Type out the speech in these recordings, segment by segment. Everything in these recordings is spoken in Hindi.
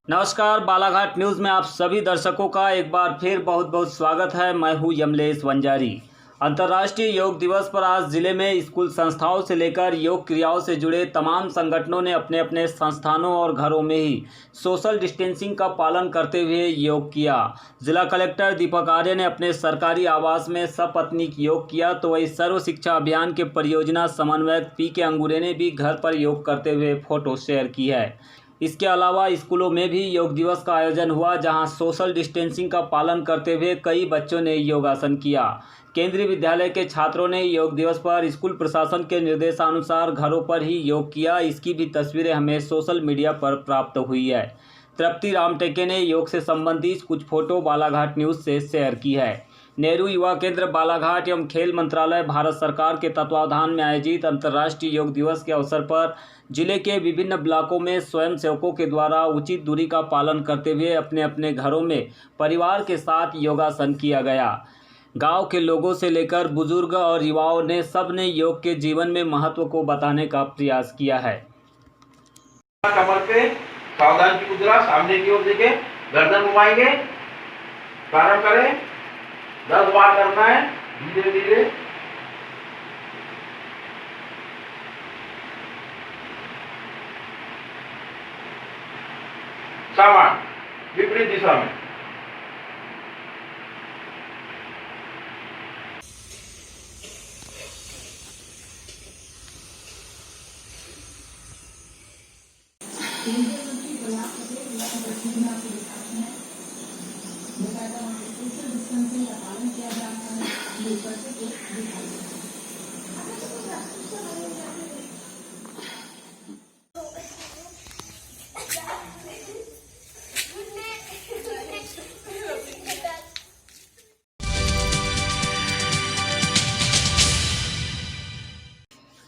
नमस्कार, बालाघाट न्यूज़ में आप सभी दर्शकों का एक बार फिर बहुत बहुत स्वागत है। मैं हूं यमलेश वंजारी। अंतर्राष्ट्रीय योग दिवस पर आज जिले में स्कूल संस्थाओं से लेकर योग क्रियाओं से जुड़े तमाम संगठनों ने अपने अपने संस्थानों और घरों में ही सोशल डिस्टेंसिंग का पालन करते हुए योग किया। जिला कलेक्टर दीपक आर्य ने अपने सरकारी आवास में सपत्नीक योग किया, तो वही सर्व शिक्षा अभियान के परियोजना समन्वयक पी.के. अंगुरे ने भी घर पर योग करते हुए फोटो शेयर की है। इसके अलावा स्कूलों में भी योग दिवस का आयोजन हुआ, जहां सोशल डिस्टेंसिंग का पालन करते हुए कई बच्चों ने योगासन किया। केंद्रीय विद्यालय के छात्रों ने योग दिवस पर स्कूल प्रशासन के निर्देशानुसार घरों पर ही योग किया। इसकी भी तस्वीरें हमें सोशल मीडिया पर प्राप्त हुई है। तृप्ति रामटेके ने योग से संबंधित कुछ फोटो बालाघाट न्यूज़ से शेयर की है। नेहरू युवा केंद्र बालाघाट एवं खेल मंत्रालय भारत सरकार के तत्वावधान में आयोजित अंतर्राष्ट्रीय योग दिवस के अवसर पर जिले के विभिन्न ब्लॉकों में स्वयं सेवकों के द्वारा उचित दूरी का पालन करते हुए अपने अपने घरों में परिवार के साथ योगासन किया गया। गांव के लोगों से लेकर बुजुर्ग और युवाओं ने सब ने योग के जीवन में महत्व को बताने का प्रयास किया है। कमर पे सावधान की मुद्रा, सामने की ओर देखें, गर्दन घुमाएंगे, प्रारंभ करें। 10 बार करना है, धीरे धीरे। सामान विपरीत दिशा में।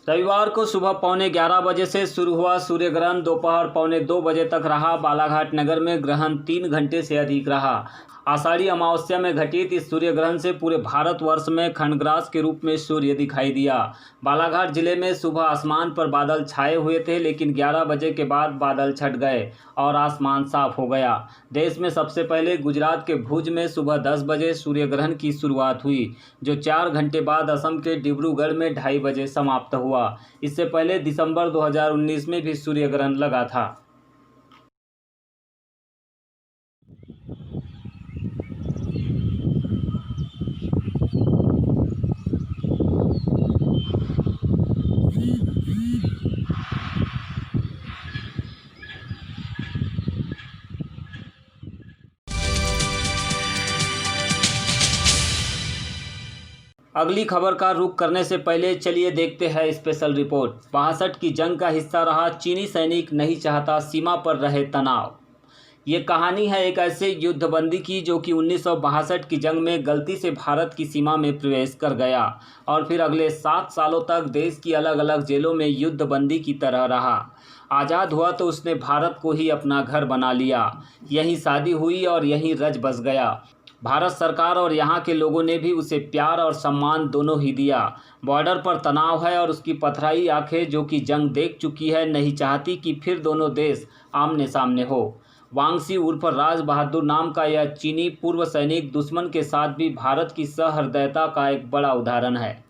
रविवार को सुबह 11:15 बजे से शुरू हुआ सूर्य ग्रहण दोपहर 1:45 बजे तक रहा। बालाघाट नगर में ग्रहण 3 घंटे से अधिक रहा। आषाढ़ी अमावस्या में घटित इस सूर्य ग्रहण से पूरे भारतवर्ष में खंडग्रास के रूप में सूर्य दिखाई दिया। बालाघाट जिले में सुबह आसमान पर बादल छाए हुए थे, लेकिन 11 बजे के बाद बादल छट गए और आसमान साफ हो गया। देश में सबसे पहले गुजरात के भुज में सुबह 10 बजे सूर्य ग्रहण की शुरुआत हुई, जो 4 घंटे बाद असम के डिब्रूगढ़ में 2:30 बजे समाप्त हुआ। इससे पहले दिसंबर 2019 में भी सूर्य ग्रहण लगा था। अगली खबर का रुख करने से पहले चलिए देखते हैं स्पेशल रिपोर्ट। 62 की जंग का हिस्सा रहा चीनी सैनिक नहीं चाहता सीमा पर रहे तनाव। ये कहानी है एक ऐसे युद्धबंदी की जो कि 1962 की जंग में गलती से भारत की सीमा में प्रवेश कर गया और फिर अगले 7 सालों तक देश की अलग अलग जेलों में युद्धबंदी की तरह रहा। आज़ाद हुआ तो उसने भारत को ही अपना घर बना लिया। यहीं शादी हुई और यहीं रच बस गया। भारत सरकार और यहाँ के लोगों ने भी उसे प्यार और सम्मान दोनों ही दिया। बॉर्डर पर तनाव है और उसकी पथराई आंखें जो कि जंग देख चुकी है नहीं चाहती कि फिर दोनों देश आमने सामने हो। वांगसी उर्फ राज बहादुर नाम का यह चीनी पूर्व सैनिक दुश्मन के साथ भी भारत की सहृदयता का एक बड़ा उदाहरण है।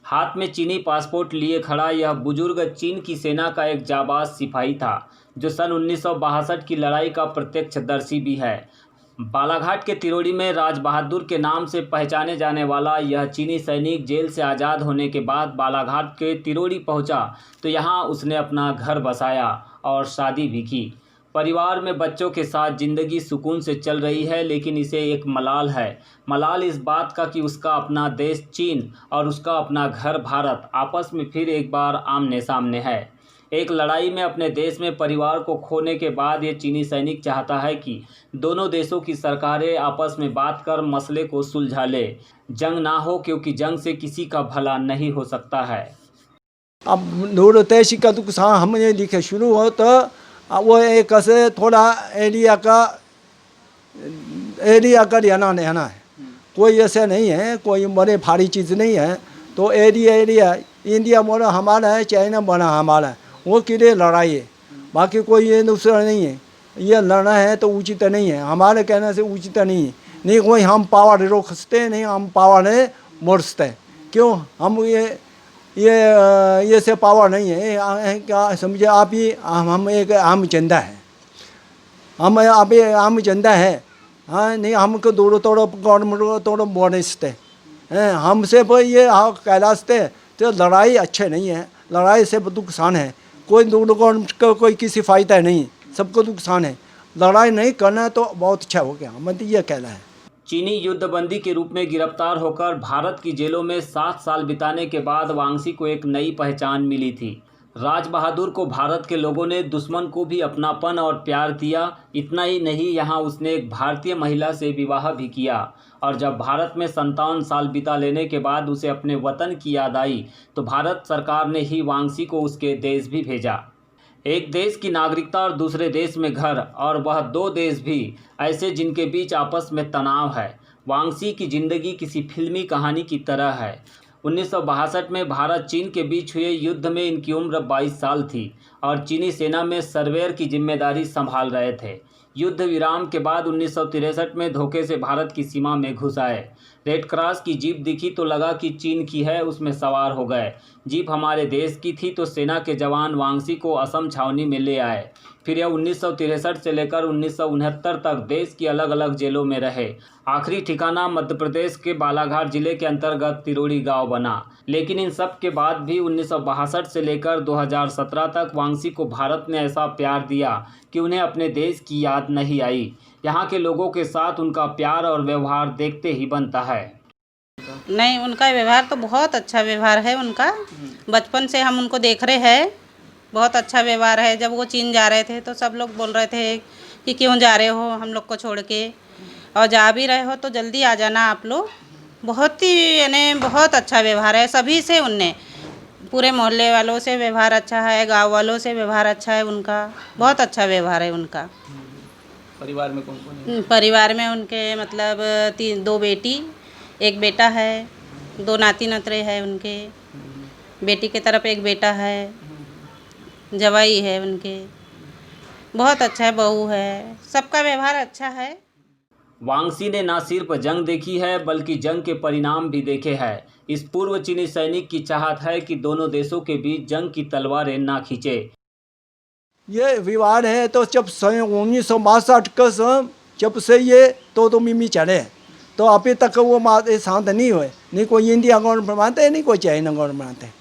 हाथ में चीनी पासपोर्ट लिए खड़ा यह बुजुर्ग चीन की सेना का एक जाबाज सिपाही था, जो सन 1962 की लड़ाई का प्रत्यक्षदर्शी भी है। बालाघाट के तिरोड़ी में राज बहादुर के नाम से पहचाने जाने वाला यह चीनी सैनिक जेल से आज़ाद होने के बाद बालाघाट के तिरोड़ी पहुंचा, तो यहाँ उसने अपना घर बसाया और शादी भी की। परिवार में बच्चों के साथ ज़िंदगी सुकून से चल रही है, लेकिन इसे एक मलाल है। मलाल इस बात का कि उसका अपना देश चीन और उसका अपना घर भारत आपस में फिर एक बार आमने सामने है। एक लड़ाई में अपने देश में परिवार को खोने के बाद ये चीनी सैनिक चाहता है कि दोनों देशों की सरकारें आपस में बात कर मसले को सुलझा ले। जंग ना हो, क्योंकि जंग से किसी का भला नहीं हो सकता है। अब नूर तैशी का तो हमने लिखे शुरू हो तो वो एक से थोड़ा एरिया का रहना है, कोई ऐसे नहीं है, कोई बड़े भारी चीज़ नहीं है। तो एरिया इंडिया बोला हमारा है, चाइना बना हमारा है, वो के लिए लड़ाई है, बाकी कोई ये दूसरा नहीं है। ये लड़ना है तो उचित नहीं है, हमारे कहने से उचित नहीं है। नहीं कोई हम पावर रोक सकते नहीं, हम पावर नहीं मोड़ सकते। क्यों हम ये से पावर नहीं है। क्या समझे आप ही, हम एक आम जनता है, हम आप आम जनता है। हाँ नहीं हमको दूर तोड़ो गवर्नमेंट को तोड़ो बोल नहीं सकते हैं। हमसे ये कहलाते तो लड़ाई अच्छे नहीं है, लड़ाई से नुकसान है। कोई दूर गवर्नमेंट को कोई किसी फ़ायदा नहीं, सबको नुकसान है। लड़ाई नहीं करना तो बहुत अच्छा हो गया, मतलब ये कहना है। चीनी युद्धबंदी के रूप में गिरफ्तार होकर भारत की जेलों में 7 साल बिताने के बाद वांगसी को एक नई पहचान मिली थी। राज बहादुर को भारत के लोगों ने दुश्मन को भी अपनापन और प्यार दिया। इतना ही नहीं, यहाँ उसने एक भारतीय महिला से विवाह भी किया और जब भारत में 57 साल बिता लेने के बाद उसे अपने वतन की याद आई तो भारत सरकार ने ही वांगसी को उसके देश भी भेजा। एक देश की नागरिकता और दूसरे देश में घर, और वह 2 देश भी ऐसे जिनके बीच आपस में तनाव है। वांगसी की ज़िंदगी किसी फिल्मी कहानी की तरह है। 1962 में भारत चीन के बीच हुए युद्ध में इनकी उम्र 22 साल थी और चीनी सेना में सर्वेयर की जिम्मेदारी संभाल रहे थे। युद्ध विराम के बाद 1963 में धोखे से भारत की सीमा में घुस आए। रेड क्रॉस की जीप दिखी तो लगा कि चीन की है, उसमें सवार हो गए। जीप हमारे देश की थी तो सेना के जवान वांगसी को असम छावनी में ले आए। फिर यह 1963 से लेकर 1969 तक देश की अलग अलग जेलों में रहे। आखिरी ठिकाना मध्य प्रदेश के बालाघाट जिले के अंतर्गत तिरोड़ी गांव बना। लेकिन इन सब के बाद भी 1962 से लेकर 2017 तक वांगसी को भारत ने ऐसा प्यार दिया कि उन्हें अपने देश की याद नहीं आई। यहाँ के लोगों के साथ उनका प्यार और व्यवहार देखते ही बनता है। नहीं, उनका व्यवहार तो बहुत अच्छा व्यवहार है उनका। बचपन से हम उनको देख रहे हैं, बहुत अच्छा व्यवहार है। जब वो चीन जा रहे थे तो सब लोग बोल रहे थे कि क्यों जा रहे हो हम लोग को छोड़ के, और जा भी रहे हो तो जल्दी आ जाना आप लोग। बहुत ही यानी बहुत अच्छा व्यवहार है सभी से। उनने पूरे मोहल्ले वालों से व्यवहार अच्छा है, गांव वालों से व्यवहार अच्छा है उनका, बहुत अच्छा व्यवहार है उनका। परिवार में कौन कौन है? परिवार में उनके मतलब 2 बेटी, 1 बेटा है, 2 नाती नतरे हैं उनके। बेटी के तरफ 1 बेटा है, जवाई है उनके। बहुत अच्छा है, बहू है, सबका व्यवहार अच्छा है। वांगसी ने न सिर्फ जंग देखी है बल्कि जंग के परिणाम भी देखे हैं। इस पूर्व चीनी सैनिक की चाहत है कि दोनों देशों के बीच जंग की तलवारें ना खींचे। ये विवाद है तो जब 1962 का जब से ये तो मिमी चले तो अभी तक वो शांत नहीं हुए। नहीं कोई इंडिया गवर्नमेंट मानते हैं, नहीं कोई चाइना गवर्नमेंट मानते हैं।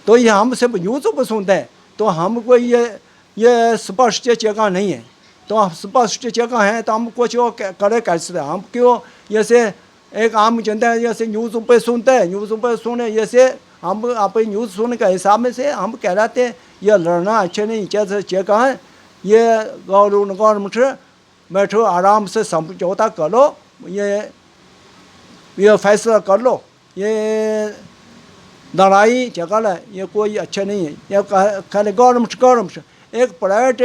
तो ये हम सब यूँ तो सुनते हैं तो हमको ये स्पष्ट जगह नहीं है। तो हम स्पष्ट जगह है तो हम कुछ करे कैसे? हम क्यों जैसे एक आम जनता जैसे न्यूज़ पे सुनते हैं, न्यूज़ पे सुने जैसे हम आप न्यूज़ सुनने के हिसाब में से हम कहलाते हैं ये लड़ना अच्छे नहीं। जैसे जगह है ये गवर्नमेंट बैठो आराम से समझौता कर लो, ये फैसला कर लो। ये लड़ाई झगड़ा ये कोई अच्छा नहीं है। ये खाली गवर्नमेंट एक प्राइवेट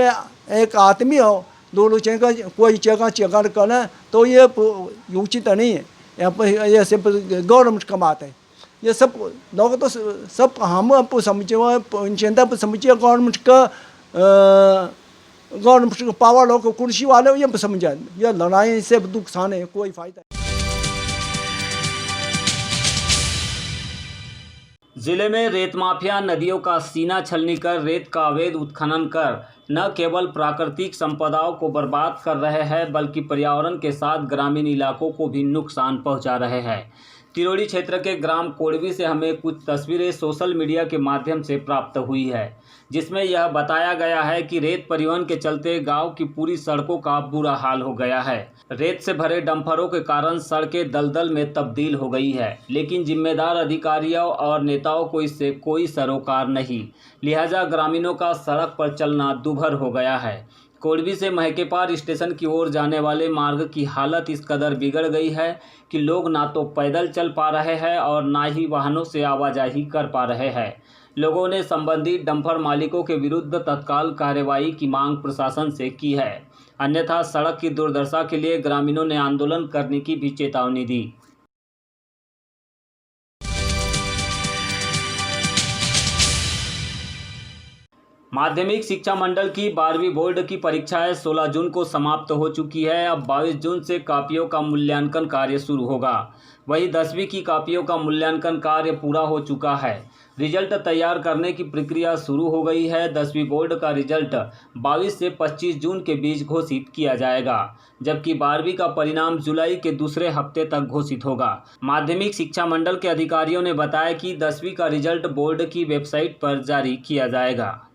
एक आदमी हो, दोनों जगह कोई जगह करना तो ये उचित नहीं है। यहाँ पर ये सब गवर्नमेंट का बात है। ये सब लोग तो सब हम आपको समझे जनता पर समझिए गवर्नमेंट का पावर लोग कुर्सी वाले ये समझा ये लड़ाई से नुकसान है, कोई फायदा नहीं। जिले में रेत माफिया नदियों का सीना छलनी कर रेत का अवैध उत्खनन कर न केवल प्राकृतिक संपदाओं को बर्बाद कर रहे हैं बल्कि पर्यावरण के साथ ग्रामीण इलाकों को भी नुकसान पहुंचा रहे हैं। तिरोड़ी क्षेत्र के ग्राम कोड़वी से हमें कुछ तस्वीरें सोशल मीडिया के माध्यम से प्राप्त हुई है जिसमें यह बताया गया है कि रेत परिवहन के चलते गांव की पूरी सड़कों का बुरा हाल हो गया है। रेत से भरे डंपरों के कारण सड़कें दलदल में तब्दील हो गई है, लेकिन जिम्मेदार अधिकारियों और नेताओं को इससे कोई सरोकार नहीं, लिहाजा ग्रामीणों का सड़क पर चलना दूभर हो गया है। कोड़वी से महकेपार स्टेशन की ओर जाने वाले मार्ग की हालत इस कदर बिगड़ गई है कि लोग ना तो पैदल चल पा रहे हैं और ना ही वाहनों से आवाजाही कर पा रहे हैं। लोगों ने संबंधित डंपर मालिकों के विरुद्ध तत्काल कार्रवाई की मांग प्रशासन से की है, अन्यथा सड़क की दुर्दशा के लिए ग्रामीणों ने आंदोलन करने की भी चेतावनी दी। माध्यमिक शिक्षा मंडल की 12वीं बोर्ड की परीक्षाएं 16 जून को समाप्त हो चुकी है। अब 22 जून से कॉपियों का मूल्यांकन कार्य शुरू होगा। वहीं 10वीं की कॉपियों का मूल्यांकन कार्य पूरा हो चुका है। रिजल्ट तैयार करने की प्रक्रिया शुरू हो गई है। 10वीं बोर्ड का रिजल्ट 22 से 25 जून के बीच घोषित किया जाएगा, जबकि 12वीं का परिणाम जुलाई के दूसरे हफ्ते तक घोषित होगा। माध्यमिक शिक्षा मंडल के अधिकारियों ने बताया कि 10वीं का रिजल्ट बोर्ड की वेबसाइट पर जारी किया जाएगा।